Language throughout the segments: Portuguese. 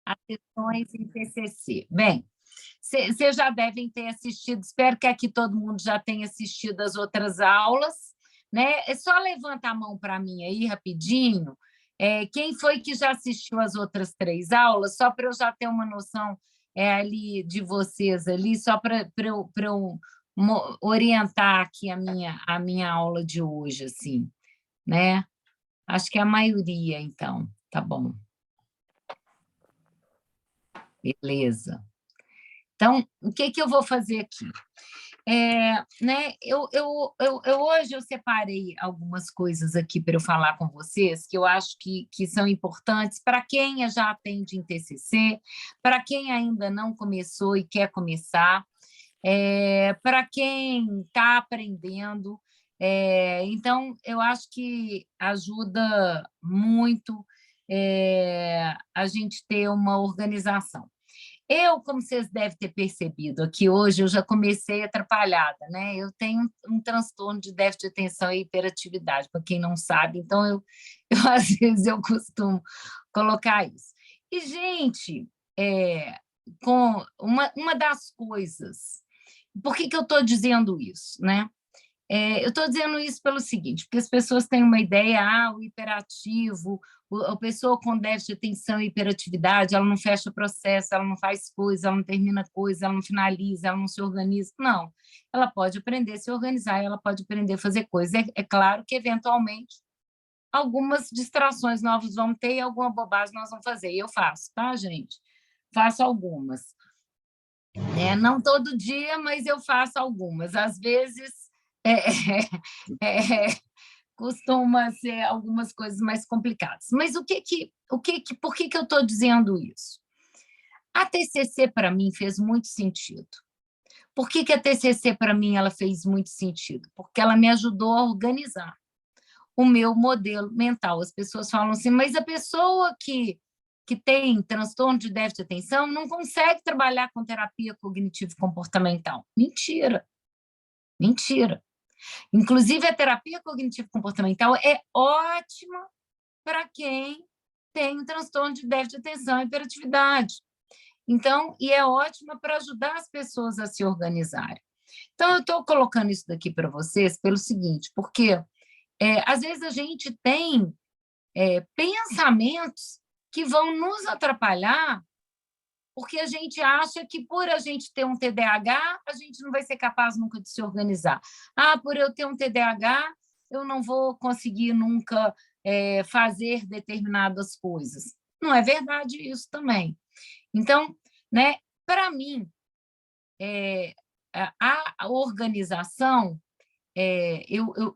as sessões em TCC. Bem, vocês já devem ter assistido, espero que aqui todo mundo já tenha assistido as outras aulas, né? É só levanta a mão para mim aí, rapidinho. Quem foi que já assistiu as outras 3 aulas, só para eu já ter uma noção ali de vocês ali, só para eu orientar aqui a minha aula de hoje, assim, né? Acho que é a maioria, então, tá bom. Beleza. Então, o que eu vou fazer aqui? Né, hoje eu separei algumas coisas aqui para eu falar com vocês que eu acho que são importantes para quem já atende em TCC, para quem ainda não começou e quer começar, para quem está aprendendo. Então, eu acho que ajuda muito a gente ter uma organização. Eu, como vocês devem ter percebido aqui hoje, eu já comecei atrapalhada, né? Eu tenho um transtorno de déficit de atenção e hiperatividade, para quem não sabe, então às vezes eu costumo colocar isso. E, gente, com uma das coisas, por que eu estou dizendo isso, né? Eu estou dizendo isso pelo seguinte, porque as pessoas têm uma ideia, o hiperativo, a pessoa com déficit de atenção e hiperatividade, ela não fecha processo, ela não faz coisa, ela não termina coisa, ela não finaliza, ela não se organiza. Não, ela pode aprender a se organizar, ela pode aprender a fazer coisa. É claro que, eventualmente, algumas distrações novas vão ter e alguma bobagem nós vamos fazer. E eu faço, tá, gente? Faço algumas. Não todo dia, mas eu faço algumas. Às vezes, costuma ser algumas coisas mais complicadas. Mas por que eu estou dizendo isso? A TCC, para mim, fez muito sentido. Por que a TCC, para mim, ela fez muito sentido? Porque ela me ajudou a organizar o meu modelo mental. As pessoas falam assim, mas a pessoa que tem transtorno de déficit de atenção não consegue trabalhar com terapia cognitivo-comportamental. Mentira. Mentira. Inclusive, a terapia cognitivo-comportamental é ótima para quem tem um transtorno de déficit de atenção e hiperatividade. Então, e é ótima para ajudar as pessoas a se organizarem. Então, eu estou colocando isso daqui para vocês pelo seguinte, porque às vezes a gente tem pensamentos que vão nos atrapalhar porque a gente acha que, por a gente ter um TDAH, a gente não vai ser capaz nunca de se organizar. Por eu ter um TDAH, eu não vou conseguir nunca fazer determinadas coisas. Não é verdade isso também. Então, né, para mim, a organização,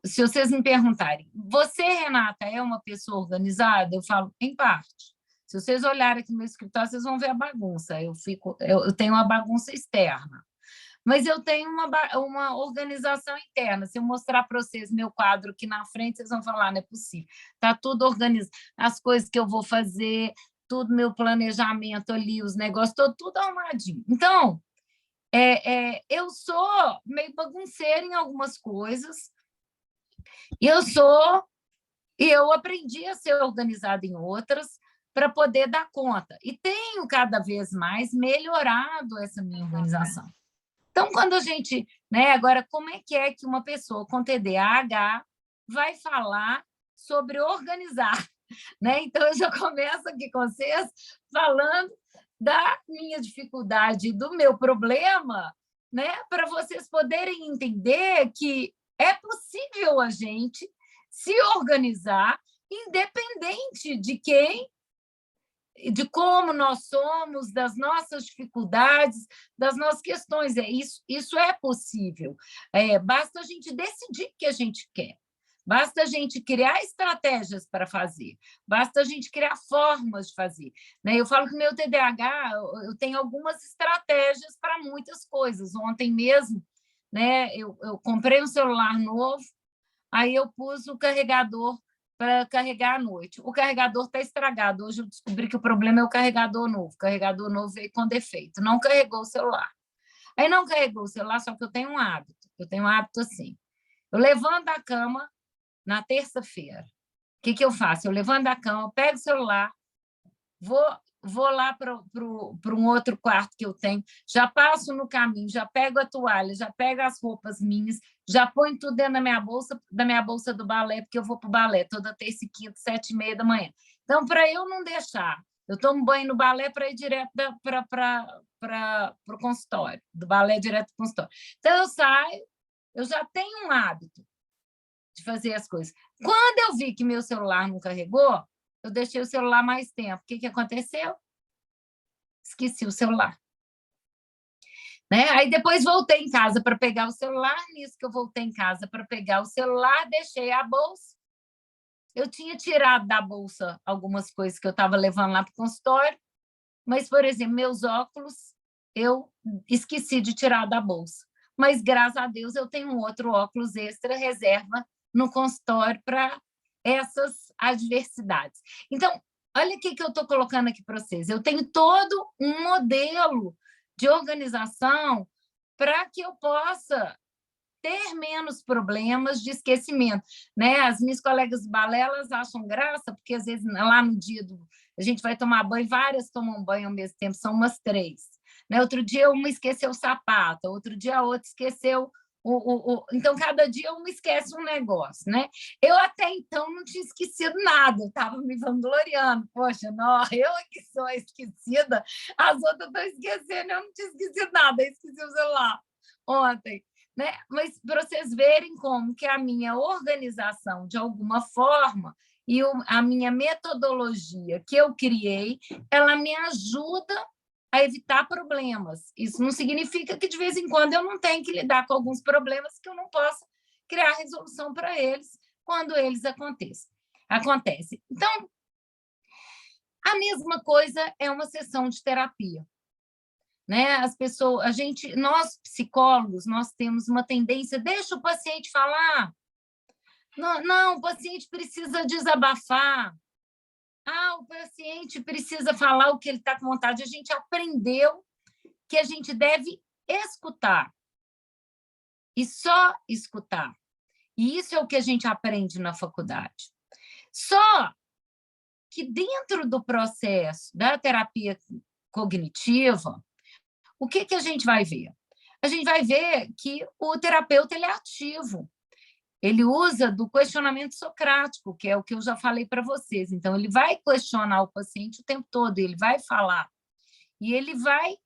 se vocês me perguntarem, você, Renata, é uma pessoa organizada? Eu falo, em parte. Se vocês olharem aqui no meu escritório, vocês vão ver a bagunça. Eu tenho uma bagunça externa, mas eu tenho uma organização interna. Se eu mostrar para vocês meu quadro aqui na frente, vocês vão falar, não é possível. Está tudo organizado. As coisas que eu vou fazer, tudo meu planejamento ali, os negócios, tudo arrumadinho. Então, eu sou meio bagunceira em algumas coisas, e eu aprendi a ser organizada em outras, para poder dar conta. E tenho cada vez mais melhorado essa minha organização. Então, quando a gente... agora, como é que uma pessoa com TDAH vai falar sobre organizar? Então, eu já começo aqui com vocês falando da minha dificuldade e do meu problema, para vocês poderem entender que é possível a gente se organizar independente de como nós somos, das nossas dificuldades, das nossas questões. Isso é possível. Basta a gente decidir o que a gente quer. Basta a gente criar estratégias para fazer. Basta a gente criar formas de fazer. Eu falo que o meu TDAH, eu tenho algumas estratégias para muitas coisas. Ontem mesmo, eu comprei um celular novo, aí eu pus o carregador para carregar à noite. O carregador está estragado. Hoje eu descobri que o problema é o carregador novo. O carregador novo veio com defeito. Não carregou o celular. Aí não carregou o celular, só que eu tenho um hábito. Eu tenho um hábito assim. Eu levanto da cama na terça-feira. O que eu faço? Eu levanto da cama, pego o celular, vou vou lá para um outro quarto que eu tenho, já passo no caminho, já pego a toalha, já pego as roupas minhas, já ponho tudo dentro da minha bolsa do balé, porque eu vou para o balé toda terça e quinta, 7h30 da manhã. Então, para eu não deixar, eu tomo banho no balé para ir direto para o consultório, do balé direto para o consultório. Então, eu saio, eu já tenho um hábito de fazer as coisas. Quando eu vi que meu celular não carregou, eu deixei o celular mais tempo. O que aconteceu? Esqueci o celular. Né? Aí depois voltei em casa para pegar o celular. Nisso que eu voltei em casa para pegar o celular, deixei a bolsa. Eu tinha tirado da bolsa algumas coisas que eu estava levando lá para o consultório, mas, por exemplo, meus óculos, eu esqueci de tirar da bolsa. Mas, graças a Deus, eu tenho um outro óculos extra reserva no consultório para essas adversidades. Então, olha o que eu estou colocando aqui para vocês. Eu tenho todo um modelo de organização para que eu possa ter menos problemas de esquecimento, né? As minhas colegas de balé, elas acham graça, porque às vezes lá no dia a gente vai tomar banho, várias tomam banho ao mesmo tempo, são umas 3. Né? Outro dia uma esqueceu o sapato, outro dia a outra esqueceu então, cada dia uma esquece um negócio, né? Eu até então não tinha esquecido nada, eu estava me vangloriando. Poxa, não, eu é que sou esquecida, as outras estão esquecendo, eu não tinha esquecido nada, eu esqueci o celular ontem. Né? Mas para vocês verem como que a minha organização, de alguma forma, e a minha metodologia que eu criei, ela me ajuda a evitar problemas. Isso não significa que, de vez em quando, eu não tenho que lidar com alguns problemas que eu não possa criar resolução para eles quando eles acontecem. Então, a mesma coisa é uma sessão de terapia. Né? As pessoas, nós psicólogos, nós temos uma tendência, deixa o paciente falar. Não, o paciente precisa desabafar. O paciente precisa falar o que ele está com vontade. A gente aprendeu que a gente deve escutar e só escutar. E isso é o que a gente aprende na faculdade. Só que dentro do processo da terapia cognitiva, o que a gente vai ver? A gente vai ver que o terapeuta ele é ativo. Ele usa do questionamento socrático, que é o que eu já falei para vocês. Então, ele vai questionar o paciente o tempo todo, ele vai falar. E ele vai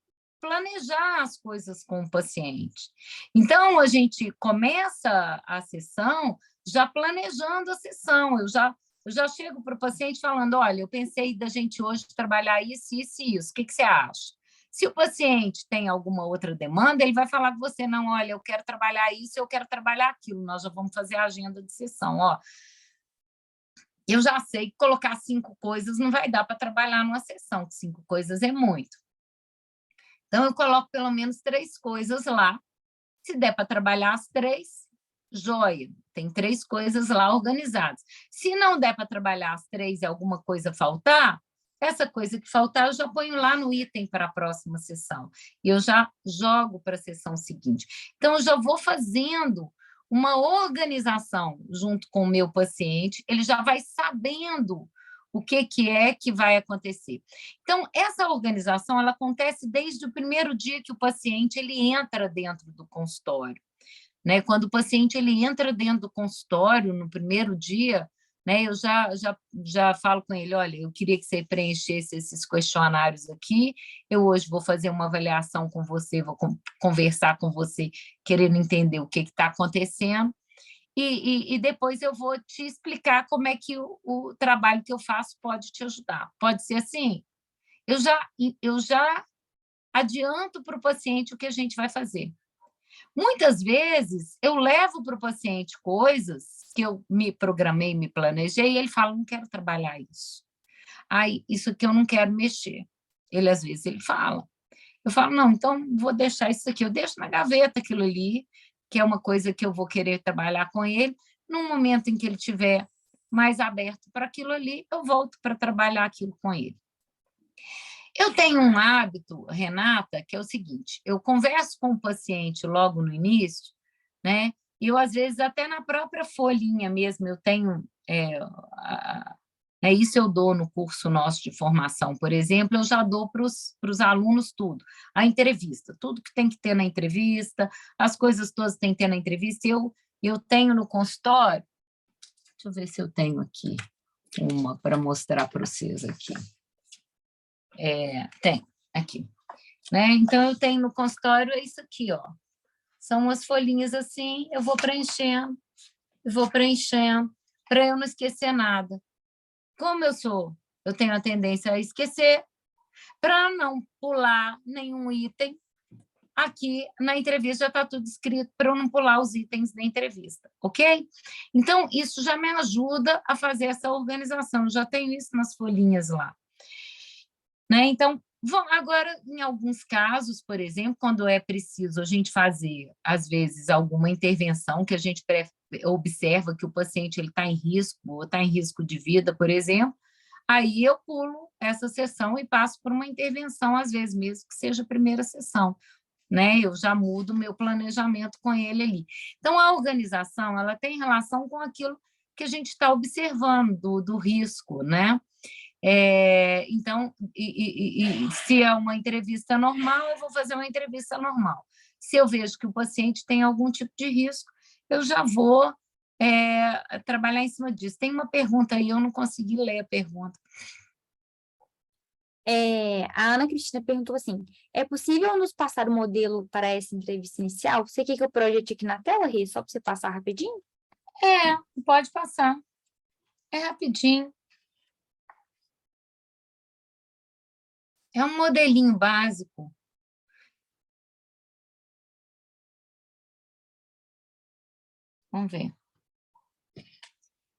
planejar as coisas com o paciente. Então, a gente começa a sessão já planejando a sessão. Eu já chego para o paciente falando, olha, eu pensei da gente hoje trabalhar isso, isso e isso. O que você acha? Se o paciente tem alguma outra demanda, ele vai falar com você, não, olha, eu quero trabalhar isso, eu quero trabalhar aquilo, nós já vamos fazer a agenda de sessão. Eu já sei que colocar 5 coisas não vai dar para trabalhar numa sessão, que 5 coisas é muito. Então, eu coloco pelo menos 3 coisas lá. Se der para trabalhar as 3, joia, tem 3 coisas lá organizadas. Se não der para trabalhar as 3 e alguma coisa faltar, essa coisa que faltar eu já ponho lá no item para a próxima sessão. E eu já jogo para a sessão seguinte. Então, eu já vou fazendo uma organização junto com o meu paciente, ele já vai sabendo o que é que vai acontecer. Então, essa organização ela acontece desde o primeiro dia que o paciente ele entra dentro do consultório. Né? Quando o paciente ele entra dentro do consultório, no primeiro dia, né, eu já falo com ele, olha, eu queria que você preenchesse esses questionários aqui, eu hoje vou fazer uma avaliação com você, vou conversar com você, querendo entender o que está acontecendo, e depois eu vou te explicar como é que o trabalho que eu faço pode te ajudar. Pode ser assim? Eu já adianto para o paciente o que a gente vai fazer. Muitas vezes, eu levo para o paciente coisas que eu me programei, me planejei, e ele fala, não quero trabalhar isso. Isso aqui eu não quero mexer. Às vezes, ele fala. Eu falo, não, então vou deixar isso aqui. Eu deixo na gaveta aquilo ali, que é uma coisa que eu vou querer trabalhar com ele. No momento em que ele estiver mais aberto para aquilo ali, eu volto para trabalhar aquilo com ele. Eu tenho um hábito, Renata, que é o seguinte, eu converso com o paciente logo no início, né? E eu, às vezes, até na própria folhinha mesmo, eu tenho É isso eu dou no curso nosso de formação, por exemplo, eu já dou para os alunos tudo. A entrevista, tudo que tem que ter na entrevista, as coisas todas que tem que ter na entrevista, eu tenho no consultório, deixa eu ver se eu tenho aqui uma para mostrar para vocês aqui. Tem, aqui. Né? Então, eu tenho no consultório é isso aqui, ó. São umas folhinhas assim, eu vou preenchendo, para eu não esquecer nada. Como eu tenho a tendência a esquecer, para não pular nenhum item, aqui na entrevista já está tudo escrito para eu não pular os itens da entrevista, ok? Então, isso já me ajuda a fazer essa organização, eu já tenho isso nas folhinhas lá. Né? Então, agora, em alguns casos, por exemplo, quando é preciso a gente fazer, às vezes, alguma intervenção que a gente observa que o paciente está em risco, ou está em risco de vida, por exemplo, aí eu pulo essa sessão e passo por uma intervenção, às vezes mesmo que seja a primeira sessão, né? Eu já mudo o meu planejamento com ele ali. Então, a organização, ela tem relação com aquilo que a gente está observando do risco, né? Então, se é uma entrevista normal, eu vou fazer uma entrevista normal. Se eu vejo que o paciente tem algum tipo de risco, eu já vou trabalhar em cima disso. Tem uma pergunta aí, eu não consegui ler a pergunta. A Ana Cristina perguntou assim, é possível nos passar o modelo para essa entrevista inicial? Você quer que eu projete aqui na tela, Rê? Só para você passar rapidinho? Pode passar. É rapidinho. É um modelinho básico. Vamos ver.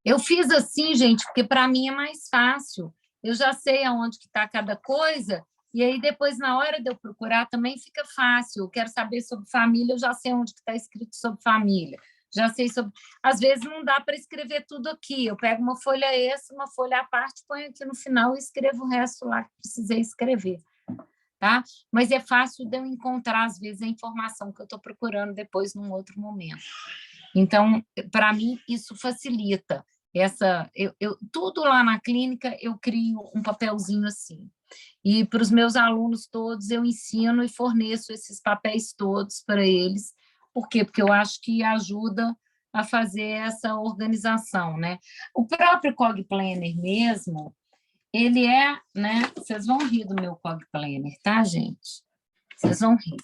Eu fiz assim, gente, porque para mim é mais fácil. Eu já sei aonde que está cada coisa, e aí depois, na hora de eu procurar, também fica fácil. Eu quero saber sobre família, eu já sei onde está escrito sobre família. Já sei sobre... Às vezes não dá para escrever tudo aqui. Eu pego uma folha extra, uma folha à parte, ponho aqui no final e escrevo o resto lá que precisei escrever. Tá? Mas é fácil de eu encontrar, às vezes, a informação que eu estou procurando depois, num outro momento. Então, para mim, isso facilita. Tudo lá na clínica, eu crio um papelzinho assim. E para os meus alunos todos, eu ensino e forneço esses papéis todos para eles. Por quê? Porque eu acho que ajuda a fazer essa organização, né? O próprio Cog Planner mesmo, ele né? Vocês vão rir do meu Cog Planner, tá, gente? Vocês vão rir,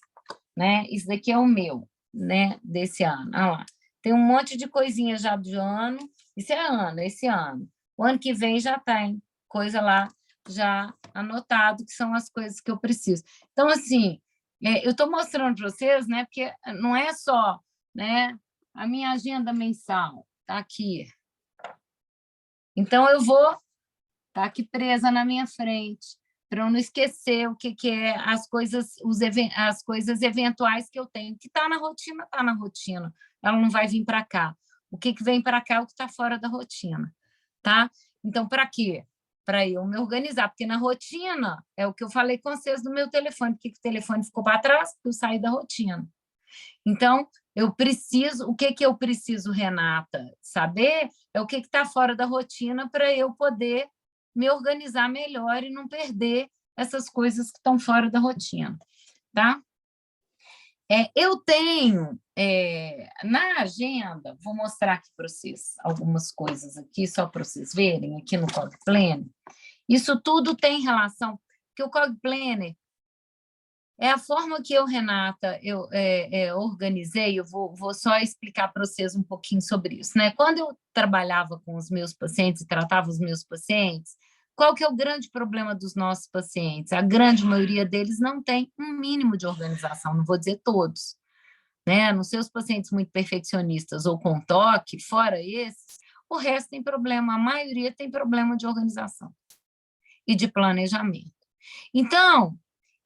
né? Isso daqui é o meu, né? Desse ano. Olha lá. Tem um monte de coisinha já do ano. Isso é esse ano. O ano que vem já tem coisa lá já anotado, que são as coisas que eu preciso. Então, assim, eu estou mostrando para vocês, né? Porque não é só, né? A minha agenda mensal está aqui. Então, eu vou tá aqui presa na minha frente, para eu não esquecer o que é as coisas, as coisas eventuais que eu tenho. Que está na rotina, está na rotina. Ela não vai vir para cá. O que vem para cá é o que está fora da rotina. Tá? Então, para quê? Para eu me organizar, porque na rotina é o que eu falei com vocês do meu telefone, porque o telefone ficou para trás, porque eu saí da rotina. Então, o que eu preciso, Renata, saber é o que está fora da rotina para eu poder me organizar melhor e não perder essas coisas que estão fora da rotina, tá? Eu tenho, na agenda, vou mostrar aqui para vocês algumas coisas aqui, só para vocês verem, aqui no Cog Planner. Isso tudo tem relação, porque o Cog Planner é a forma que eu, Renata, organizei, eu vou só explicar para vocês um pouquinho sobre isso, né? Quando eu trabalhava com os meus pacientes e tratava os meus pacientes, qual que é o grande problema dos nossos pacientes? A grande maioria deles não tem um mínimo de organização, não vou dizer todos, né? Nos seus pacientes muito perfeccionistas ou com toque, fora esses, o resto tem problema, a maioria tem problema de organização e de planejamento. Então,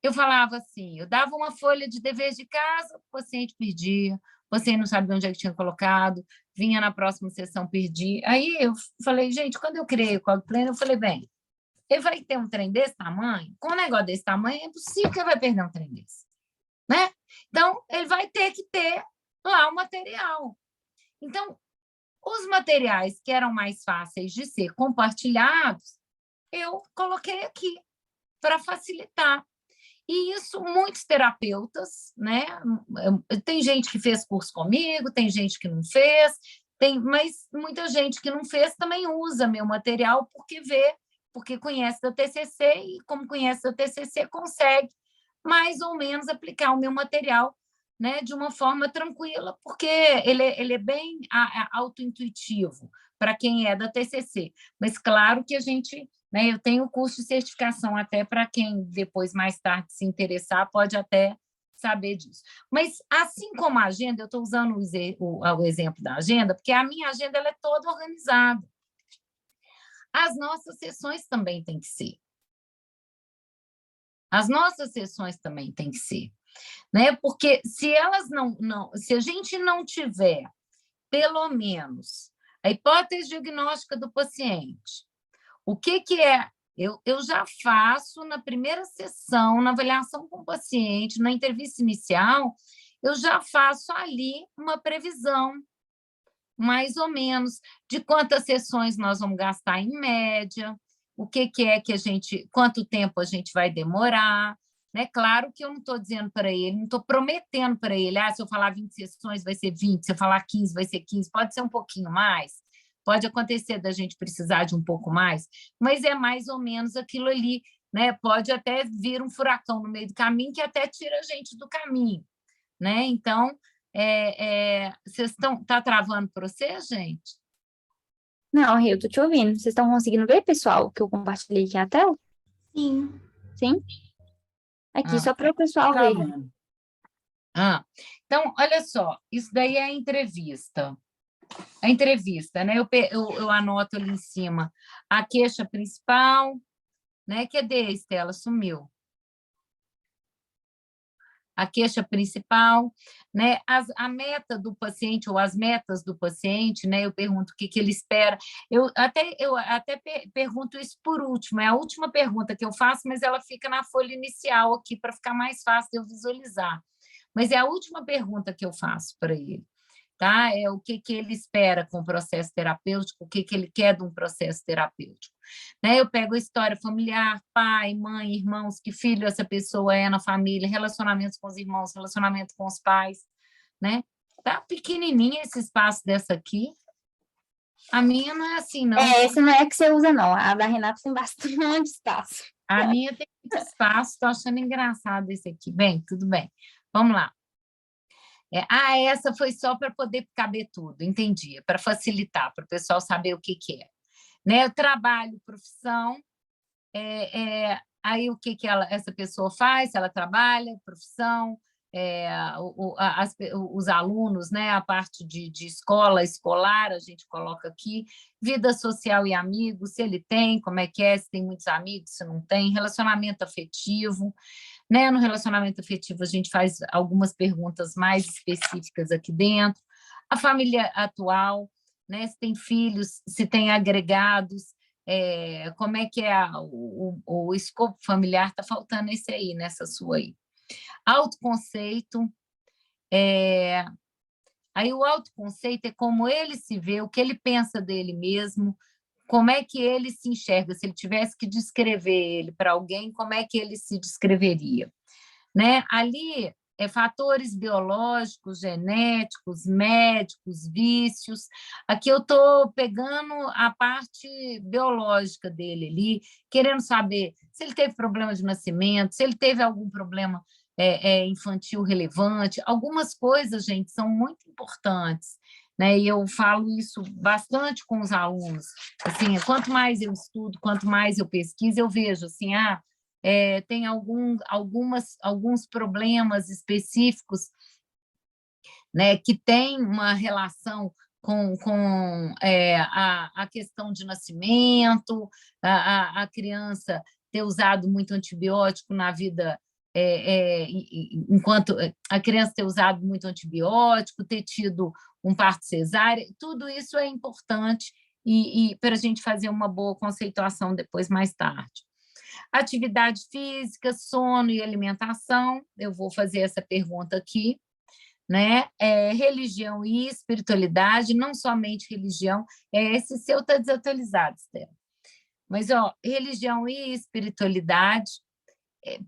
eu falava assim, eu dava uma folha de deveres de casa, o paciente perdia, o paciente não sabia onde é que tinha colocado, vinha na próxima sessão, perdia. Aí eu falei, gente, quando eu criei o Cog Planner, eu falei, bem, ele vai ter um trem desse tamanho, com um negócio desse tamanho, é impossível que ele vai perder um trem desse, né? Então, ele vai ter que ter lá o material. Então, Os materiais que eram mais fáceis de ser compartilhados, eu coloquei aqui para facilitar. E isso muitos terapeutas, né? Tem gente que fez curso comigo, tem gente que não fez, mas muita gente que não fez também usa meu material porque vê, porque conhece da TCC e, como conhece da TCC, consegue mais ou menos aplicar o meu material, né, de uma forma tranquila, porque ele é bem autointuitivo para quem é da TCC. Mas claro que a gente, né, eu tenho curso de certificação até para quem depois, mais tarde, se interessar, pode até saber disso. Mas, assim como a agenda, eu estou usando o exemplo da agenda, porque a minha agenda ela é toda organizada. As nossas sessões também têm que ser. As nossas sessões também têm que ser, né? Porque se elas se a gente não tiver, pelo menos, a hipótese diagnóstica do paciente, o que é? Eu já faço na primeira sessão, na avaliação com o paciente, na entrevista inicial, eu já faço ali uma previsão, mais ou menos, de quantas sessões nós vamos gastar em média, o que é que a gente, quanto tempo a gente vai demorar, né? Claro que eu não estou dizendo para ele, não estou prometendo para ele, se eu falar 20 sessões vai ser 20, se eu falar 15 vai ser 15, pode ser um pouquinho mais, pode acontecer da gente precisar de um pouco mais, mas é mais ou menos aquilo ali, né? Pode até vir um furacão no meio do caminho que até tira a gente do caminho, né? Então, vocês tá travando para você, gente? Não, Rê, eu tô te ouvindo. Vocês estão conseguindo ver, pessoal, que eu compartilhei aqui a tela? Sim. Sim? Aqui, só Ah, para o pessoal ver. travando. Então, olha só, isso daí é a entrevista. A entrevista, né? Eu anoto ali em cima a queixa principal, né? Cadê, Estela? Sumiu. A queixa principal, né? A meta do paciente ou as metas do paciente, né? Eu pergunto o que ele espera. Eu até pergunto isso por último, é a última pergunta que eu faço, mas ela fica na folha inicial aqui para ficar mais fácil de eu visualizar. Mas é a última pergunta que eu faço para ele. Tá? É o que ele espera com o processo terapêutico, o que ele quer de um processo terapêutico. Né? Eu pego a história familiar, pai, mãe, irmãos, que filho essa pessoa é na família, relacionamentos com os irmãos, relacionamento com os pais, né? Tá pequenininha esse espaço dessa aqui. A minha não é assim, não. Essa não é a que você usa, não. A da Renata tem bastante espaço. A minha tem muito espaço, estou achando engraçado esse aqui. Bem, tudo bem. Vamos lá. Essa foi só para poder caber tudo, entendi, para facilitar, para o pessoal saber o que é. Né? Trabalho, profissão, aí o que essa pessoa faz, ela trabalha, profissão, os alunos, né? A parte de escola, escolar, a gente coloca aqui, vida social e amigos, se ele tem, como é que é, se tem muitos amigos, se não tem, relacionamento afetivo, né? No relacionamento afetivo, a gente faz algumas perguntas mais específicas aqui dentro. A família atual, né? Se tem filhos, se tem agregados, como é que é o escopo familiar, está faltando esse aí, nessa sua aí. Autoconceito, aí o autoconceito é como ele se vê, o que ele pensa dele mesmo, como é que ele se enxerga, se ele tivesse que descrever ele para alguém, como é que ele se descreveria, né? Ali fatores biológicos, genéticos, médicos, vícios. Aqui eu estou pegando a parte biológica dele ali, querendo saber se ele teve problema de nascimento, se ele teve algum problema infantil relevante. Algumas coisas, gente, são muito importantes, né? E eu falo isso bastante com os alunos. Assim, quanto mais eu estudo, quanto mais eu pesquiso, eu vejo assim, tem alguns problemas específicos, né, que têm uma relação com a questão de nascimento, a criança ter usado muito antibiótico na vida, enquanto a criança ter usado muito antibiótico, ter tido um parto cesárea, tudo isso é importante e para a gente fazer uma boa conceituação depois, mais tarde. Atividade física, sono e alimentação, eu vou fazer essa pergunta aqui, né? Religião e espiritualidade, não somente religião, esse seu está desatualizado, Estela. Mas, religião e espiritualidade.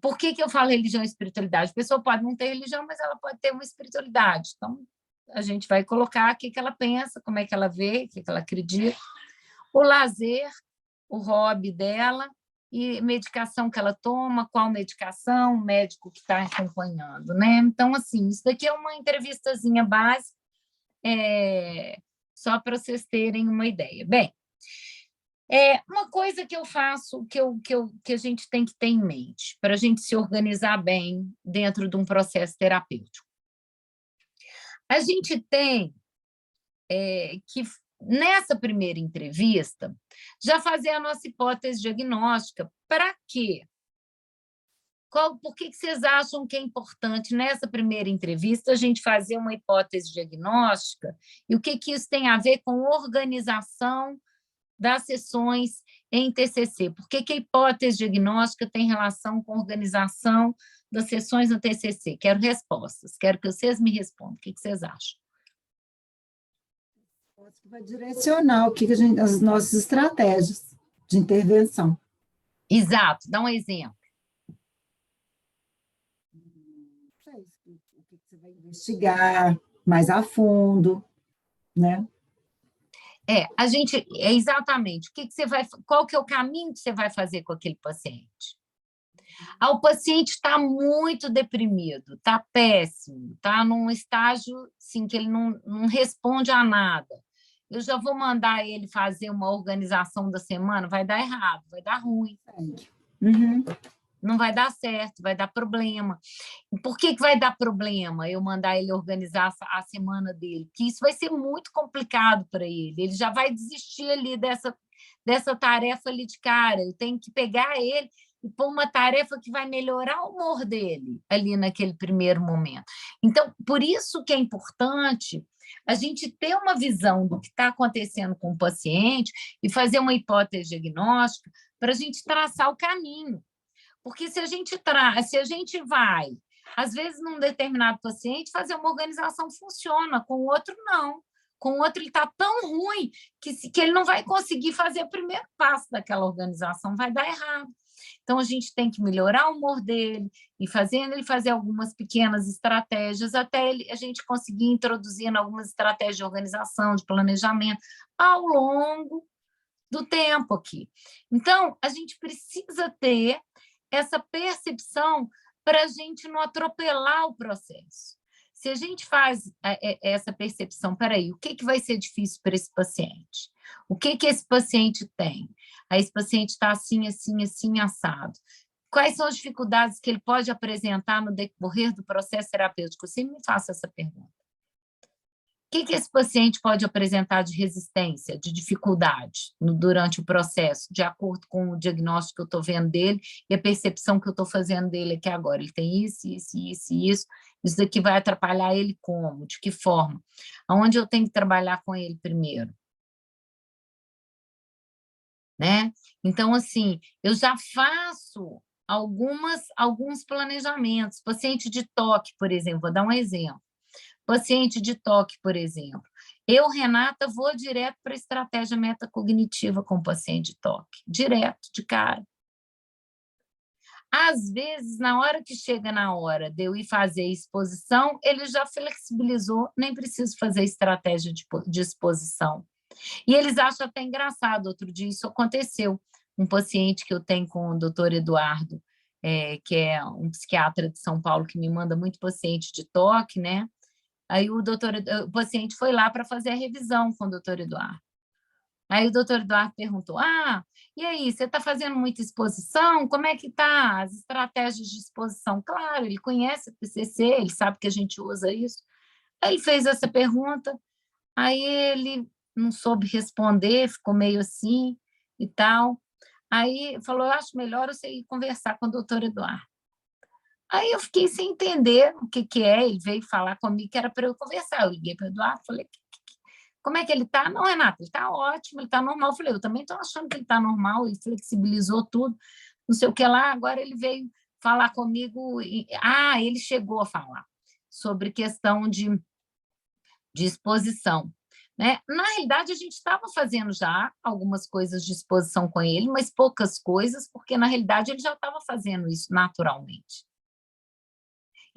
Por que eu falo religião e espiritualidade? A pessoa pode não ter religião, mas ela pode ter uma espiritualidade. Então, a gente vai colocar o que ela pensa, como é que ela vê, o que ela acredita. O lazer, o hobby dela, e medicação que ela toma, qual medicação, o médico que está acompanhando, né? Então, assim, isso daqui é uma entrevistazinha básica, só para vocês terem uma ideia. Bem, uma coisa que eu faço, que a gente tem que ter em mente, para a gente se organizar bem dentro de um processo terapêutico. A gente tem que, nessa primeira entrevista, já fazer a nossa hipótese diagnóstica. Para quê? Por que vocês acham que é importante, nessa primeira entrevista, a gente fazer uma hipótese diagnóstica? E o que isso tem a ver com organização das sessões em TCC? Por que a hipótese diagnóstica tem relação com organização das sessões no TCC? Quero respostas, quero que vocês me respondam. O que vocês acham? Vai direcionar as nossas estratégias de intervenção. Exato, dá um exemplo. O que você vai investigar mais a fundo, né? Exatamente. Qual que é o caminho que você vai fazer com aquele paciente? O paciente está muito deprimido, está péssimo, está num estágio assim, que ele não responde a nada. Eu já vou mandar ele fazer uma organização da semana, vai dar errado, vai dar ruim. Uhum. Não vai dar certo, vai dar problema. E por que vai dar problema eu mandar ele organizar a semana dele? Porque isso vai ser muito complicado para ele. Ele já vai desistir ali dessa tarefa ali de cara. Eu tenho que pegar ele e pôr uma tarefa que vai melhorar o humor dele ali naquele primeiro momento. Então, por isso que é importante a gente ter uma visão do que está acontecendo com o paciente e fazer uma hipótese diagnóstica para a gente traçar o caminho. Porque se a gente vai, às vezes, num determinado paciente, fazer uma organização funciona, com o outro não. Com o outro ele está tão ruim que ele não vai conseguir fazer o primeiro passo daquela organização, vai dar errado. Então, a gente tem que melhorar o humor dele e fazendo ele fazer algumas pequenas estratégias até a gente conseguir introduzir algumas estratégias de organização, de planejamento, ao longo do tempo aqui. Então, a gente precisa ter essa percepção para a gente não atropelar o processo. Se a gente faz essa percepção, peraí, o que vai ser difícil para esse paciente? O que esse paciente tem? Esse paciente está assim, assim, assim, assado. Quais são as dificuldades que ele pode apresentar no decorrer do processo terapêutico? Você me faça essa pergunta. O que esse paciente pode apresentar de resistência, de dificuldade durante o processo, de acordo com o diagnóstico que eu estou vendo dele e a percepção que eu estou fazendo dele aqui agora? Ele tem isso, isso, isso e isso. Isso daqui vai atrapalhar ele como? De que forma? Aonde eu tenho que trabalhar com ele primeiro? Né? Então, assim, eu já faço alguns planejamentos. Paciente de toque, por exemplo, vou dar um exemplo. Paciente de toque, por exemplo. Eu, Renata, vou direto para a estratégia metacognitiva com o paciente de toque, direto, de cara. Às vezes, na hora que chega na hora de eu ir fazer a exposição, ele já flexibilizou, nem preciso fazer estratégia de exposição. E eles acham até engraçado. Outro dia isso aconteceu. Um paciente que eu tenho com o doutor Eduardo, que é um psiquiatra de São Paulo, que me manda muito paciente de toque, né? Aí o paciente foi lá para fazer a revisão com o doutor Eduardo. Aí o doutor Eduardo perguntou, e aí, você está fazendo muita exposição? Como é que tá as estratégias de exposição? Claro, ele conhece o TCC, ele sabe que a gente usa isso. Aí ele fez essa pergunta, aí ele não soube responder, ficou meio assim e tal. Aí falou, eu acho melhor você ir conversar com o doutor Eduardo. Aí eu fiquei sem entender o que é, ele veio falar comigo que era para eu conversar. Eu liguei para o Eduardo, falei, como é que ele está? Não, Renata, ele está ótimo, ele está normal. Eu falei, eu também estou achando que ele está normal, ele flexibilizou tudo, não sei o que lá. Agora ele veio falar comigo, ele chegou a falar sobre questão de exposição, né? Na realidade, a gente estava fazendo já algumas coisas de exposição com ele, mas poucas coisas, porque, na realidade, ele já estava fazendo isso naturalmente.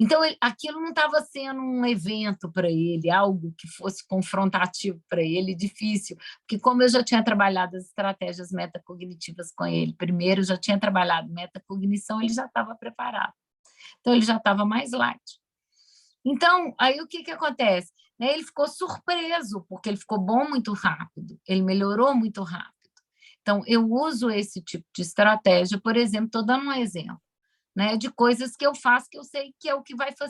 Então, aquilo não estava sendo um evento para ele, algo que fosse confrontativo para ele, difícil, porque como eu já tinha trabalhado as estratégias metacognitivas com ele, primeiro eu já tinha trabalhado metacognição, ele já estava preparado. Então, ele já estava mais light. Então, aí o que acontece? Ele ficou surpreso, porque ele ficou bom muito rápido, ele melhorou muito rápido. Então, eu uso esse tipo de estratégia, por exemplo, estou dando um exemplo, né, de coisas que eu faço que eu sei que é o que vai